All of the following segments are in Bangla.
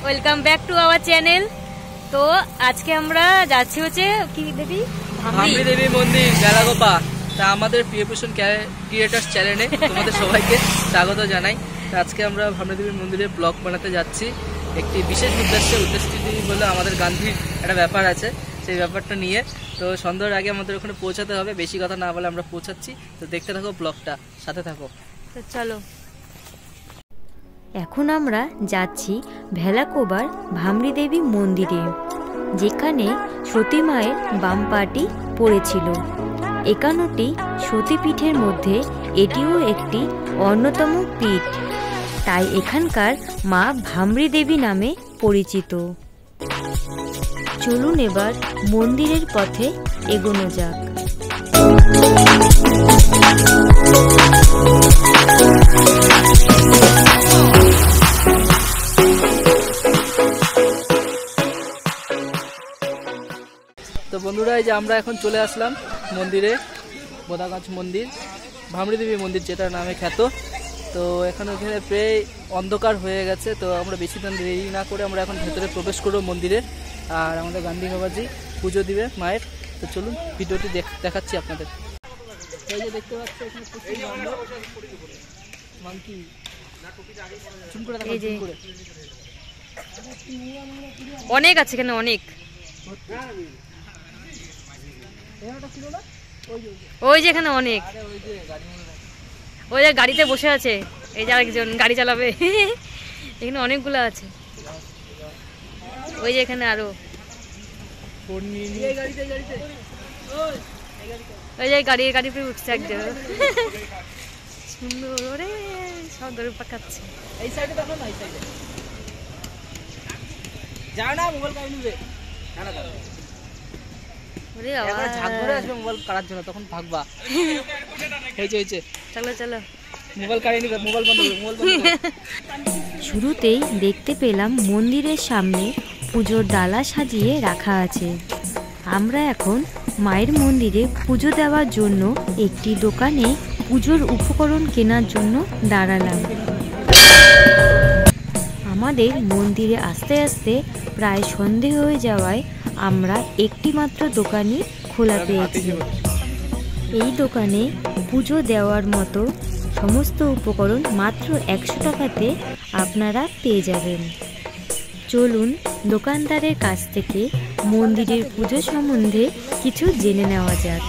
Welcome back to our channel. তো আজকে আমরা যাচ্ছি হচ্ছে কি দেবী, ভামরি দেবী মন্দির বেলাগোপা। তা আমাদের প্রিয়ভূষণ ক্রিয়েটার্স চ্যানেলে তোমাদের সবাইকে স্বাগত জানাই। আজকে আমরা ভামরি দেবী মন্দিরে ব্লগ বানাতে যাচ্ছি একটি বিশেষ উদ্দেশ্যটি বলে আমাদের গান্ধীর একটা ব্যাপার আছে, সেই ব্যাপারটা নিয়ে। তো সন্ধ্যার আগে আমাদের ওখানে পৌঁছাতে হবে, বেশি কথা না বলে আমরা পৌঁছাচ্ছি। তো দেখতে থাকো ব্লগটা, সাথে থাকো। তো চলো, এখন আমরা যাচ্ছি ভেলাকোবার ভামরি দেবী মন্দিরে, যেখানে সতী মায়ের বাম পাটি পড়েছিল। 51টি সতীপীঠের মধ্যে এটিও একটি অন্যতম পীঠ, তাই এখানকার মা ভামরি দেবী নামে পরিচিত। চলুন এবার মন্দিরের পথে এগোনো যাক। তো বন্ধুরা, এই যে আমরা এখন চলে আসলাম মন্দিরে, বোদাগাছ মন্দির, ভামরি দেবী মন্দির যেটা নামে খ্যাত। তো এখন ওখানে প্রায় অন্ধকার হয়ে গেছে, তো আমরা বেশি দিন দেরি না করে আমরা এখন ভেতরে প্রবেশ করবো মন্দিরে। আর আমাদের গান্ধী বাবাজি পুজো দিবে মায়ের। তো চলুন ভিডিওটি দেখাচ্ছি আপনাদের। এই যে দেখতে পাচ্ছি এখানে মাংকি অনেক আছে এখানে, অনেক। ওই যে এখানে অনেক, ওই যে গাড়িতে বসে আছে, এই যে আরেকজন গাড়ি চালাবে। এখানে অনেকগুলো আছে। ওই যে এখানে আরো, ওই যে গাড়িতে উঠছে একজন। সুন্দর, ওরে সব ধরে পাকাচ্ছে। এই সাইডে দেখো না, এই সাইডে যাও না, মোবাইল কাই নিবে না না, ওরে বাবা ঝাঁক ধরে আসবে মোবাইল কাড়ার জন্য, তখন ভাগবা। হয়েছে চলো চলো, মোবাইল কাড়িয়ে নিবে, মোবাইল বন্ধ করবে, মোবাইল বন্ধ করবে। শুরুতেই দেখতে পেলাম মন্দিরের সামনে পুজোর ডালা সাজিয়ে রাখা আছে। আমরা এখন মায়ের মন্দিরে পুজো দেওয়ার জন্য একটি দোকানে পুজোর উপকরণ কেনার জন্য দাঁড়ালাম। আমাদের মন্দিরে আস্তে আস্তে প্রায় সন্ধে হয়ে যাওয়ায় আমরা একটি মাত্র দোকানই খোলা পেয়েছি। এই দোকানে পুজো দেওয়ার মতো সমস্ত উপকরণ মাত্র 100 টাকাতে আপনারা পেয়ে যাবেন। চলুন দোকানদারের কাছ থেকে মন্দিরের পুজো সম্বন্ধে কিছু জেনে নেওয়া যাক।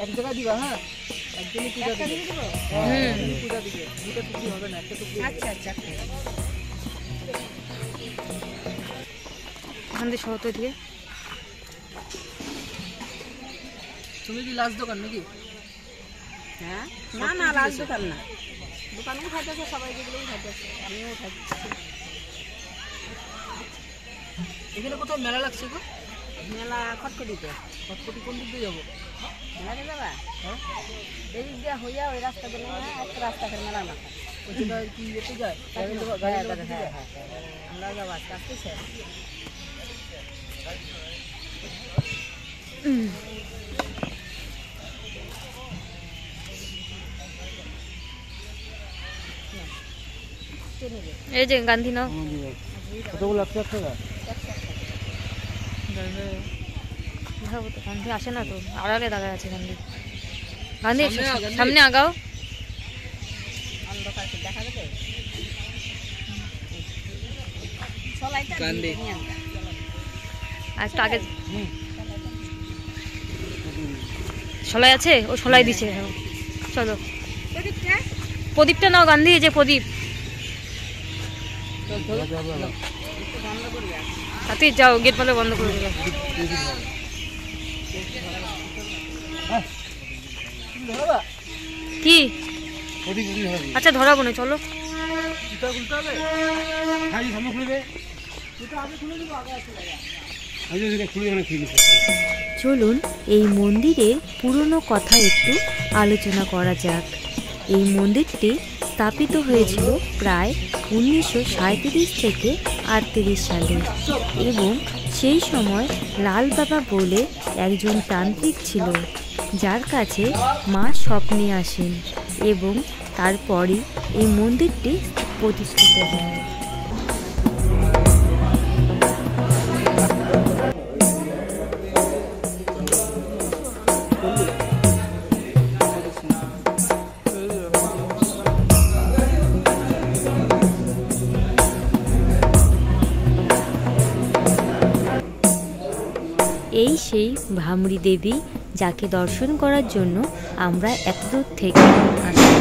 এক জায়গায় দিবা, হ্যাঁ একদমই পূজা দিবে, পূজা দিবে, দুটো টুকরি হবে না, একটা টুকরি। আচ্ছা আচ্ছা, শহর দিয়ে তুমি কি লাস্ট দোকান নাকি? হ্যাঁ, না না লাস্ট দোকান না, দোকানেও খাইতেছে সবাই, যেগুলোও খাইতেছে, আমিও খাইতেছি। এখানে কোথাও মেলা লাগছে গো? মেলা খটখটিতে। খটখটি কোন দিক দিয়ে যাবো? মেলাতে যাবা? হ্যাঁ, এই দিক দিয়ে হইয়া ওই রাস্তা দিয়ে একটা রাস্তা করে মেলার মাথা। ওই জায়গা কি যেতে যায়? হ্যাঁ, আমরা যাবো আজকে, আসতেছে। এই যে গান্ধী নাও, কতগুলো 100 টাকা? গান্ধী আসে না তো, আড়ালে দাঁড়ায় আছে গান্ধী। গান্ধী সামনে আগাও। অন্ধকার দেখা যাবে গান্ধী একটু আগে সলাই আছে, ও সলাই দিছে। চলো প্রদীপটা নাও গান্ধী, যে প্রদীপ তাতে যাও, গেট বলে বন্ধ করে দিল। কি আচ্ছা ধরাবো না, চলো। চলুন এই মন্দিরের পুরনো কথা একটু আলোচনা করা যাক। এই মন্দিরটি স্থাপিত হয়েছিল প্রায় 1937 থেকে 38 সালে এবং সেই সময় লাল বাবা বলে একজন তান্ত্রিক ছিল, যার কাছে মা স্বপ্নে আসেন এবং তারপরই এই মন্দিরটি প্রতিষ্ঠিত হয়। এই সেই ভামরি দেবী, যাকে দর্শন করার জন্য আমরা এতদূর থেকে আসলাম।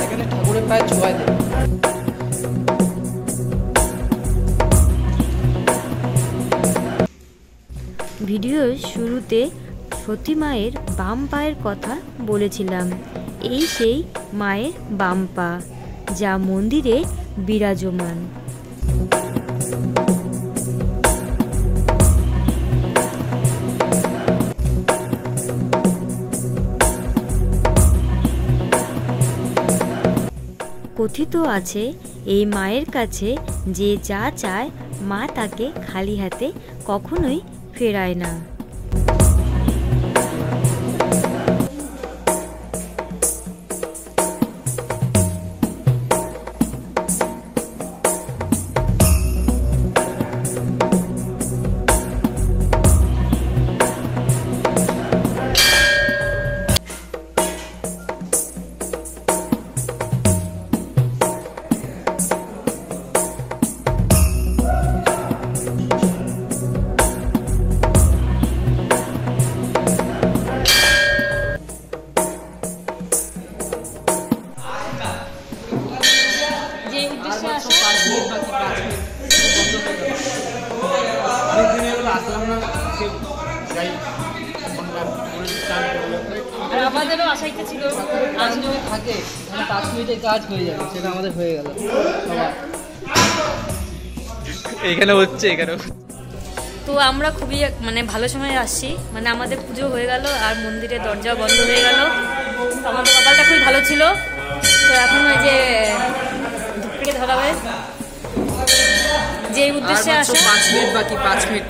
এখানে ঠাকুরের পায়ে ছোঁয়া দেয়। ভিডিওর শুরুতে সতী মায়ের বাম পায়ের কথা বলেছিলাম। এই সেই মায়ের বাম পা, যা মন্দিরে বিরাজমান। কথিত আছে, এই মায়ের কাছে যে যা চায় মা তাকে খালি হাতে কখনোই ফেরায় না। আর আমাদেরও আশাইতে ছিল যদি থাকে মানে 5 মিনিটে কাজ হয়ে যাবে, সেটা আমাদের হয়ে গেল। এখানে হচ্ছে তো আমরা খুবই মানে ভালো সময় আসছি, মানে আমাদের পুজো হয়ে গেল আর মন্দিরের দরজা বন্ধ হয়ে গেল। তো আমাদের কপালটা খুবই ভালো ছিল। তো এখন ওই যে ধূপকে ধরা হয়, যে উদ্দেশ্যে আসা 5 মিনিট বাকি, 5 মিনিট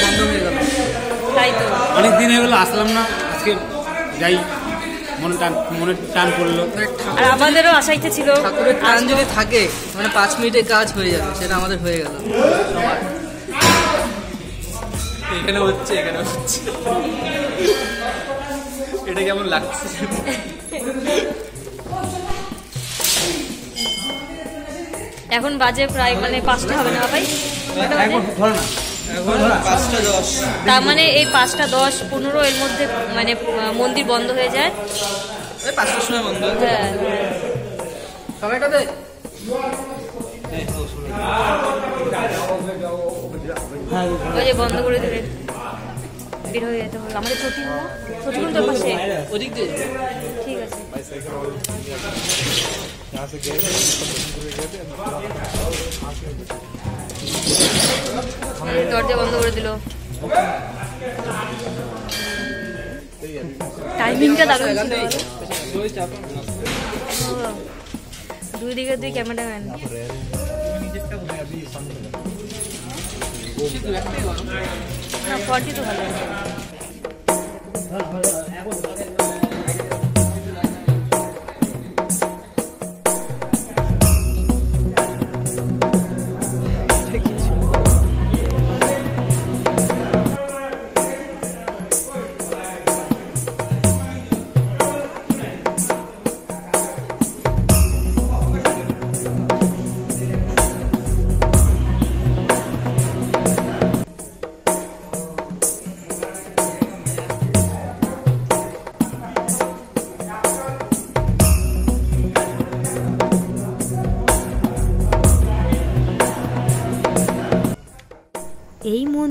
বন্ধ হয়ে গেল। তাই তো অনেক দিন হয়ে গেলো আসলাম না, আজকে যাই, মনে টান পড়লো। আর আমাদেরও আশাইতে ছিল ঠাকুরের টান যদি থাকে মানে 5 মিনিটে কাজ হয়ে যাবে, সেটা আমাদের হয়ে গেল। এখানে হচ্ছে এটা কেমন লাগছে? এখন বাজে প্রায় মানে 5টা হবে না ভাই? এখন 5টা 10। তার মানে এই 5টা 10, 15 এর মধ্যে মানে মন্দির বন্ধ হয়ে যায়। এই 5টার সময় বন্ধ। হ্যাঁ, সময়টা দে। ওই যে বন্ধ করে দিলে বের হয়ে যেতে হলো। আমাদের ছোটি তো পাশে, ওদিক দিয়ে ঠিক আছে। দরজা বন্ধ করে দিল। টাইমিংটা দারুণ ছিল। দুই দিকে দুই ক্যামেরাম্যান। না, 40 তো ভালো আছে।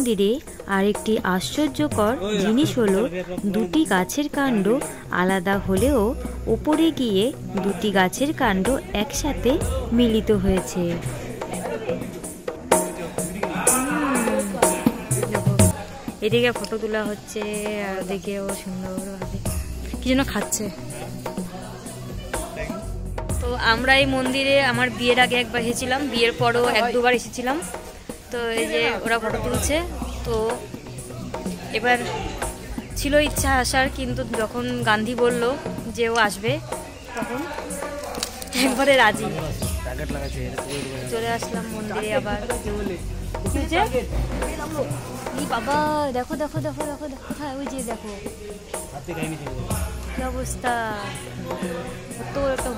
মন্দিরে আরেকটি আশ্চর্যকর জিনিস হলো দুটি গাছের কাণ্ড আলাদা হলেও ওপরে গিয়ে দুটি গাছের কাণ্ড একসাথে মিলিত হয়েছে। এদিকে ফটো তোলা হচ্ছে আর ওদিকেও সুন্দরভাবে কি যেন খাচ্ছে। তো আমরা এই মন্দিরে আমার বিয়ের আগে একবার এসেছিলাম, বিয়ের পরও 1-2বার এসেছিলাম। তো এই যে ওরা ফটো তুলছে। তো এবার ছিল ইচ্ছা আসার, কিন্তু যখন গান্ধী বলল যে ও আসবে তখন একবারে রাজি চলে আসলাম মন্দিরে। আবার বাবা দেখো দেখো দেখো দেখো দেখো কোথায়, ওই যে দেখো কি অবস্থা, কত একটা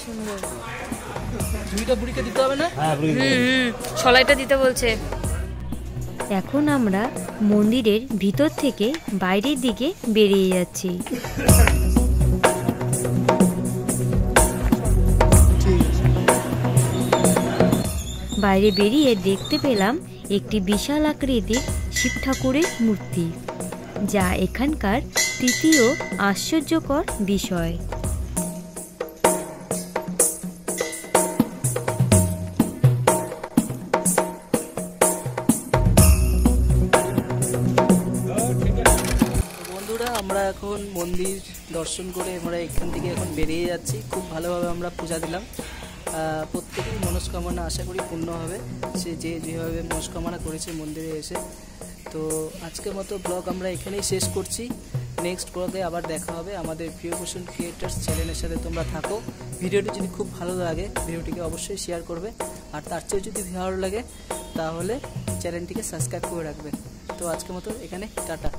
সুন্দর। বুড়িকে দিতে হবে না, সলাইটা দিতে বলছে। এখন আমরা মন্দিরের ভিতর থেকে বাইরের দিকে বেরিয়ে যাচ্ছি। বাইরে বেরিয়ে দেখতে পেলাম একটি বিশাল আকৃতির শিব ঠাকুরের মূর্তি, যা এখানকার তৃতীয় আশ্চর্যকর বিষয়। বন্ধুরা আমরা এখন মন্দির দর্শন করে আমরা এখান থেকে এখন বেরিয়ে যাচ্ছি। খুব ভালোভাবে আমরা পূজা দিলাম, প্রত্যেকের মনস্কামনা আশা করি পূর্ণ হবে, সে যেভাবে মনস্কামনা করেছে মন্দিরে এসে। তো আজকের মতো ব্লগ আমরা এখানেই শেষ করছি। নেক্সট ব্লগে আবার দেখা হবে। আমাদের প্রিয়ভূষণ ক্রিয়েটার্স চ্যানেলের সাথে তোমরা থাকো। ভিডিওটি যদি খুব ভালো লাগে ভিডিওটিকে অবশ্যই শেয়ার করবে, আর তার চেয়ে যদি ভালো লাগে তাহলে চ্যানেলটিকে সাবস্ক্রাইব করে রাখবে। তো আজকের মতো এখানে টাটা।